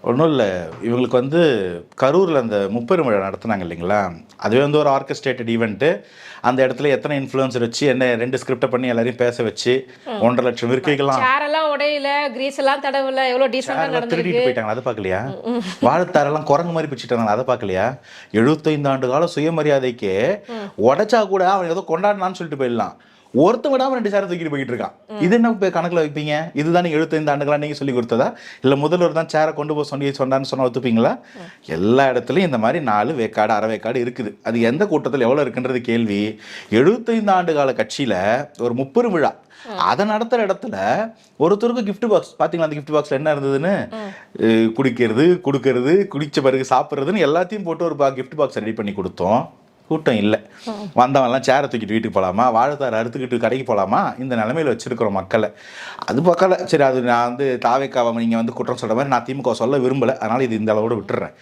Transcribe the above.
ஒன்றும் இல்லை, இவங்களுக்கு வந்து கரூரில் அந்த முப்பெரும் விழா நடத்துனாங்க இல்லைங்களா, அதுவே வந்து ஒரு ஆர்கெஸ்ட்ரேட்டட் ஈவெண்ட்டு. அந்த இடத்துல எத்தனை இன்ஃப்ளூயன்சர் வச்சு என்ன 2 ஸ்கிரிப்டை பண்ணி எல்லாரையும் பேச வச்சு 1,50,000 இருக்கைகளாம். சேரெல்லாம் உடையில, கிரீஸ் எல்லாம் தடவுல, எவ்வளோ டீசெண்டாக சேரெல்லாம் திருடிட்டு நடந்திருக்கு. போயிட்டாங்க, அதை பார்க்கலையா? வாழைத்தாரெல்லாம் குரங்கு மாதிரி பிச்சுட்டாங்க, அதை பார்க்கலையா? 75 ஆண்டு கால சுயமரியாதைக்கு உடைச்சா கூட அவன் ஏதோ கொண்டாடினான்னு சொல்லிட்டு போயிடலாம். ஒருத்த விடாம 2 சேரை தூக்கிட்டு போயிட்டு இருக்கான். இது என்ன கணக்குல வைப்பீங்க? இதுதான் 75 ஆண்டுகளா நீங்க சொல்லி கொடுத்ததா? இல்ல முதல்வர் தான் சேரை கொண்டு போக சொன்னான்னு சொன்னா ஒத்துப்பீங்களா? எல்லா இடத்துலயும் இந்த மாதிரி 4 வேக்காடு அரை வேக்காடு இருக்குது. அது எந்த கூட்டத்தில் எவ்வளவு இருக்குன்றது கேள்வி. 75 ஆண்டு கால கட்சியில ஒரு முப்பெரும் விழா அதை நடத்துற இடத்துல ஒருத்தருக்கு கிஃப்ட் பாக்ஸ் பாத்தீங்களா? அந்த கிஃப்ட் பாக்ஸ்ல என்ன இருந்ததுன்னு, குடிக்கிறது, குடுக்கறது, குடிச்ச பிறகு சாப்பிட்றதுன்னு எல்லாத்தையும் போட்டு ஒரு கிஃப்ட் பாக்ஸ் ரெடி பண்ணி கொடுத்தோம். கூட்டம் இல்லை. வந்தவன்லாம் சேரை தூக்கிட்டு வீட்டுக்கு போகலாமா, வாழைத்தாரை அறுத்துக்கிட்டு கடைக்கு போகலாமா? இந்த நிலைமையில் வச்சிருக்கிறோம் மக்களை. அது பக்கல சரி, அது நான் வந்து தாவேக்காவை நீங்கள் வந்து குற்றம் சொல்கிற மாதிரி நான் திமுக சொல்ல விரும்பலை, அதனால் இது இந்த அளவோடு விட்டுறேன்.